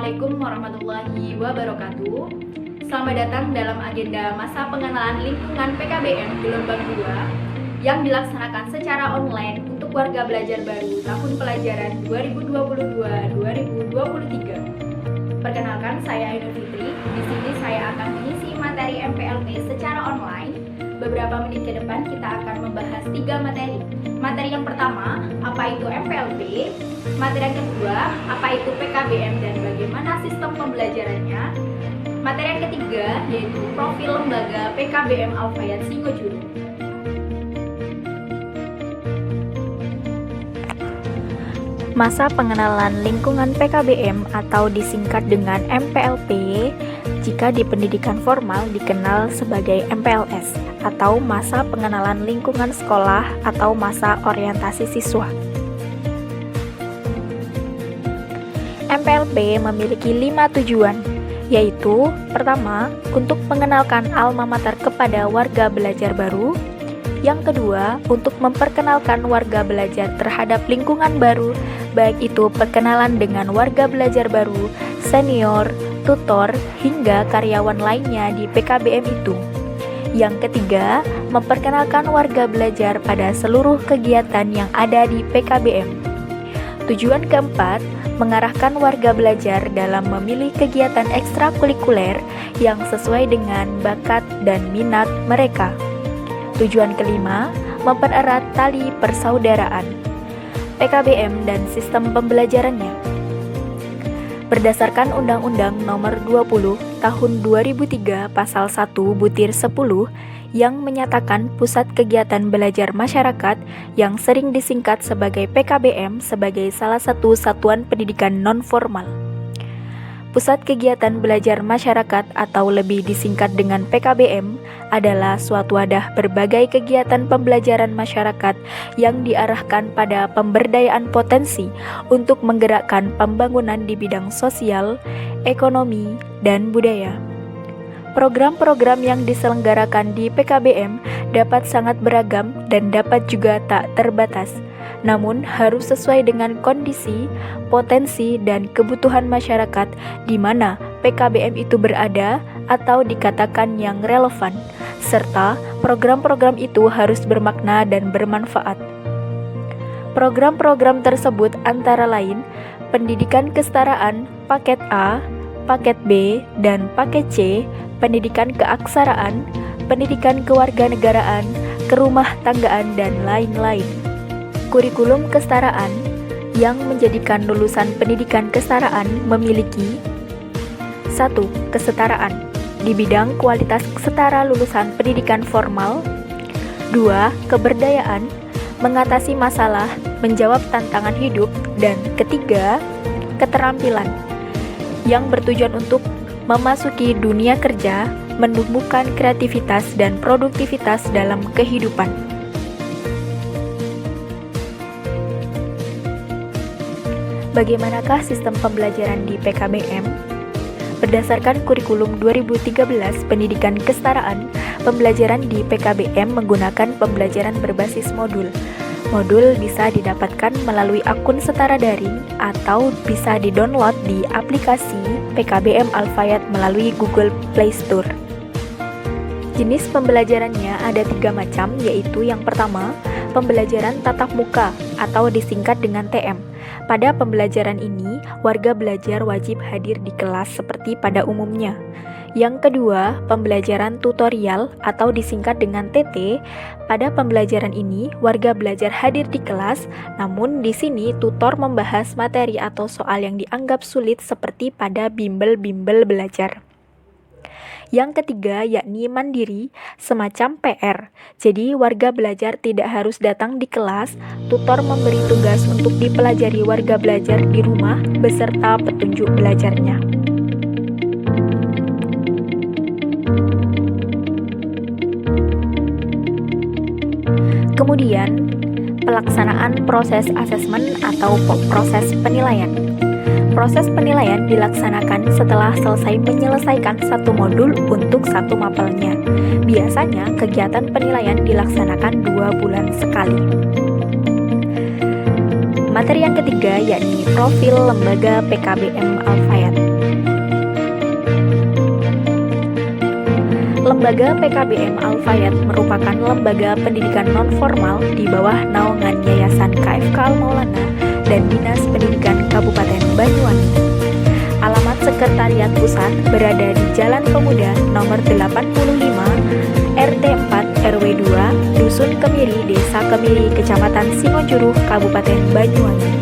Assalamualaikum warahmatullahi wabarakatuh. Selamat datang dalam agenda masa pengenalan lingkungan PKBM gelombang 2 yang dilaksanakan secara online untuk warga belajar baru tahun pelajaran 2022-2023. Perkenalkan, saya Ainur Fitri. Di sini saya akan mengisi materi MPLP secara online. Beberapa menit ke depan kita akan membahas 3 materi. Materi yang pertama, apa itu MPLP? Materi yang kedua, apa itu PKBM dan bagaimana sistem pembelajarannya? Materi yang ketiga, yaitu profil lembaga PKBM Al-Fayat Singojuru. Masa pengenalan lingkungan PKBM atau disingkat dengan MPLP, jika di pendidikan formal dikenal sebagai MPLS atau masa pengenalan lingkungan sekolah atau masa orientasi siswa. MPLP memiliki 5 tujuan, yaitu pertama, untuk mengenalkan alma mater kepada warga belajar baru. Yang kedua, untuk memperkenalkan warga belajar terhadap lingkungan baru, baik itu perkenalan dengan warga belajar baru, senior, tutor, hingga karyawan lainnya di PKBM itu. Yang ketiga, memperkenalkan warga belajar pada seluruh kegiatan yang ada di PKBM. Tujuan keempat, mengarahkan warga belajar dalam memilih kegiatan ekstrakurikuler yang sesuai dengan bakat dan minat mereka. Tujuan kelima, mempererat tali persaudaraan. PKBM dan sistem pembelajarannya. Berdasarkan Undang-Undang Nomor 20 Tahun 2003 Pasal 1 Butir 10 yang menyatakan pusat kegiatan belajar masyarakat yang sering disingkat sebagai PKBM sebagai salah satu satuan pendidikan non-formal. Pusat kegiatan belajar masyarakat atau lebih disingkat dengan PKBM adalah suatu wadah berbagai kegiatan pembelajaran masyarakat yang diarahkan pada pemberdayaan potensi untuk menggerakkan pembangunan di bidang sosial, ekonomi, dan budaya. Program-program yang diselenggarakan di PKBM dapat sangat beragam dan dapat juga tak terbatas, namun harus sesuai dengan kondisi, potensi, dan kebutuhan masyarakat di mana PKBM itu berada atau dikatakan yang relevan, serta program-program itu harus bermakna dan bermanfaat. Program-program tersebut antara lain pendidikan kesetaraan paket A, paket B, dan paket C, pendidikan keaksaraan, pendidikan kewarganegaraan, kerumah tanggaan, dan lain-lain. Kurikulum kesetaraan yang menjadikan lulusan pendidikan kesetaraan memiliki 1. Kesetaraan di bidang kualitas setara lulusan pendidikan formal. 2. Keberdayaan mengatasi masalah, menjawab tantangan hidup. Dan ketiga, keterampilan yang bertujuan untuk memasuki dunia kerja, menumbuhkan kreativitas dan produktivitas dalam kehidupan. Bagaimanakah sistem pembelajaran di PKBM? Berdasarkan kurikulum 2013 Pendidikan Kesetaraan, pembelajaran di PKBM menggunakan pembelajaran berbasis modul. Modul bisa didapatkan melalui akun setara daring atau bisa didownload di aplikasi PKBM Al-Fayat melalui Google Play Store. Jenis pembelajarannya ada 3 macam, yaitu yang pertama, pembelajaran tatap muka atau disingkat dengan TM. Pada pembelajaran ini, warga belajar wajib hadir di kelas seperti pada umumnya. Yang kedua, pembelajaran tutorial atau disingkat dengan TT. Pada pembelajaran ini, warga belajar hadir di kelas, namun di sini tutor membahas materi atau soal yang dianggap sulit seperti pada bimbel-bimbel belajar. Yang ketiga, yakni mandiri, semacam PR. Jadi, warga belajar tidak harus datang di kelas, tutor memberi tugas untuk dipelajari warga belajar di rumah beserta petunjuk belajarnya. Kemudian, pelaksanaan proses asesmen atau proses penilaian. Proses penilaian dilaksanakan setelah selesai menyelesaikan satu modul untuk satu mapelnya. Biasanya kegiatan penilaian dilaksanakan 2 bulan sekali. Materi yang ketiga yakni profil lembaga PKBM Al-Fayat. Lembaga PKBM Al-Fayat merupakan lembaga pendidikan non-formal di bawah naungan Yayasan KFK Al-Maulana dan Dinas Pendidikan Kabupaten Banyuwangi. Alamat Sekretariat Pusat berada di Jalan Pemuda nomor 85, RT 4 RW 2, Dusun Kemiri, Desa Kemiri, Kecamatan Singojuru, Kabupaten Banyuwangi.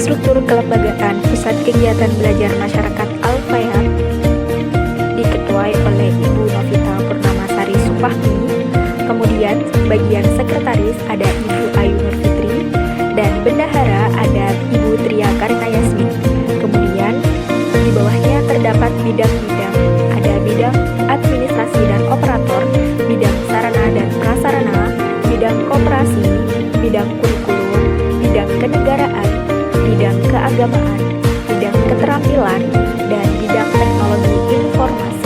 Struktur kelembagaan Pusat Kegiatan Belajar Masyarakat Al-Fayat diketuai oleh Ibu Novita Purnamasari Supahmi. Kemudian bagian sekretaris ada Ibu Ayu Nur Fitri dan bendahara ada Ibu Tria Karina Yasmin. Kemudian di bawahnya terdapat bidang-bidang, ada bidang administrasi dan operator, bidang sarana dan prasarana, bidang koperasi, bidang kurikulum, bidang kenegaraan, bidang keagamaan, bidang keterampilan, dan bidang teknologi informasi.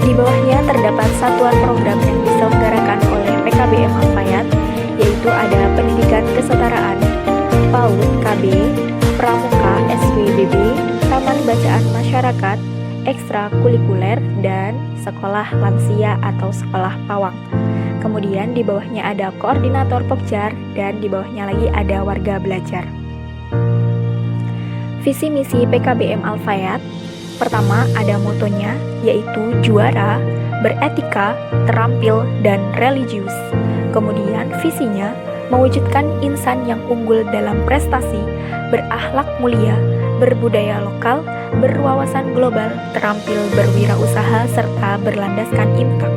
Di bawahnya terdapat satuan program yang diselenggarakan oleh PKBM Al-Fayat, yaitu ada Pendidikan Kesetaraan, PAUD KB, Pramuka SWBB, Taman Bacaan Masyarakat, Ekstrakurikuler, dan Sekolah Lansia atau Sekolah Pawang. Kemudian di bawahnya ada Koordinator Pokjar dan di bawahnya lagi ada Warga Belajar. Visi misi PKBM Al-Fayat, pertama ada motonya yaitu juara, beretika, terampil, dan religius. Kemudian visinya mewujudkan insan yang unggul dalam prestasi, berakhlak mulia, berbudaya lokal, berwawasan global, terampil berwirausaha, serta berlandaskan infak.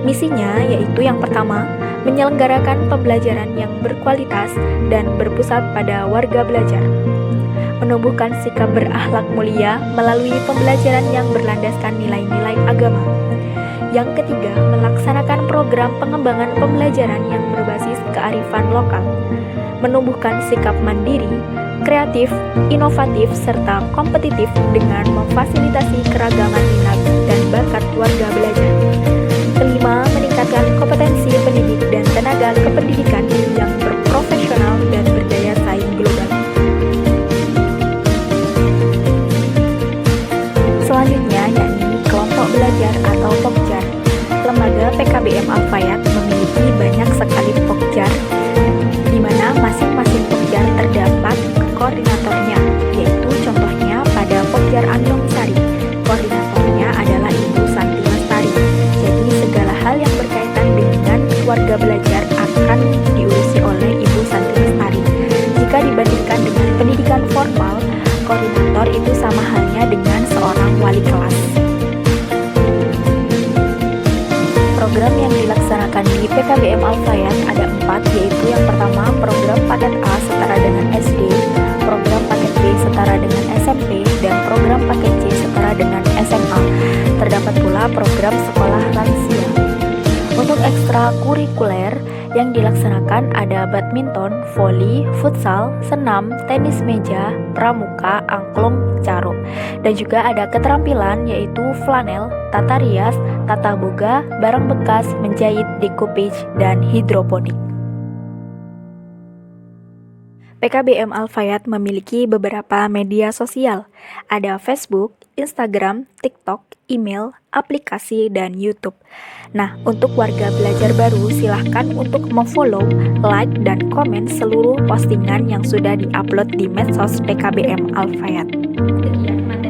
Misinya yaitu yang pertama, menyelenggarakan pembelajaran yang berkualitas dan berpusat pada warga belajar. Menumbuhkan sikap berakhlak mulia melalui pembelajaran yang berlandaskan nilai-nilai agama. Yang ketiga, melaksanakan program pengembangan pembelajaran yang berbasis kearifan lokal. Menumbuhkan sikap mandiri, kreatif, inovatif, serta kompetitif dengan memfasilitasi keragaman minat dan bakat warga belajar. Kelima, meningkatkan kompetensi pendidik dan tenaga kependidikan yang berprofesional dan berdaya saing global. Selanjutnya yakni kelompok belajar atau Pokjar. Lembaga PKBM Al-Fayat memiliki banyak sekali Pokjar, di mana masing-masing Pokjar terdapat koordinatornya, yaitu contohnya pada Pokjar Andomisari, koordinatornya adalah Ibu Santi Lestari. Jadi segala hal yang berkaitan dengan keluarga belajar akan diurusi oleh Ibu Santi Lestari. Jika dibandingkan dengan pendidikan formal, koordinator itu sama halnya dengan seorang wali kelas. Program yang dilaksanakan di PKBM Al-Fayat ada 4, yaitu yang pertama program paket A setara dengan SD, program paket B setara dengan SMP, dan program paket C setara dengan SMA. Terdapat pula program sekolah lansia. Untuk ekstrakurikuler yang dilaksanakan ada badminton, voli, futsal, senam, tenis meja, pramuka, angklung, caruk. Dan juga ada keterampilan yaitu flanel, tata rias, tata boga, barang bekas, menjahit, decoupage, dan hidroponik. PKBM Al-Fayat memiliki beberapa media sosial. Ada Facebook, Instagram, TikTok, email, aplikasi, dan YouTube. Nah, untuk warga belajar baru, silahkan untuk memfollow, like, dan komen seluruh postingan yang sudah diupload di medsos PKBM Al-Fayat. Kegiatan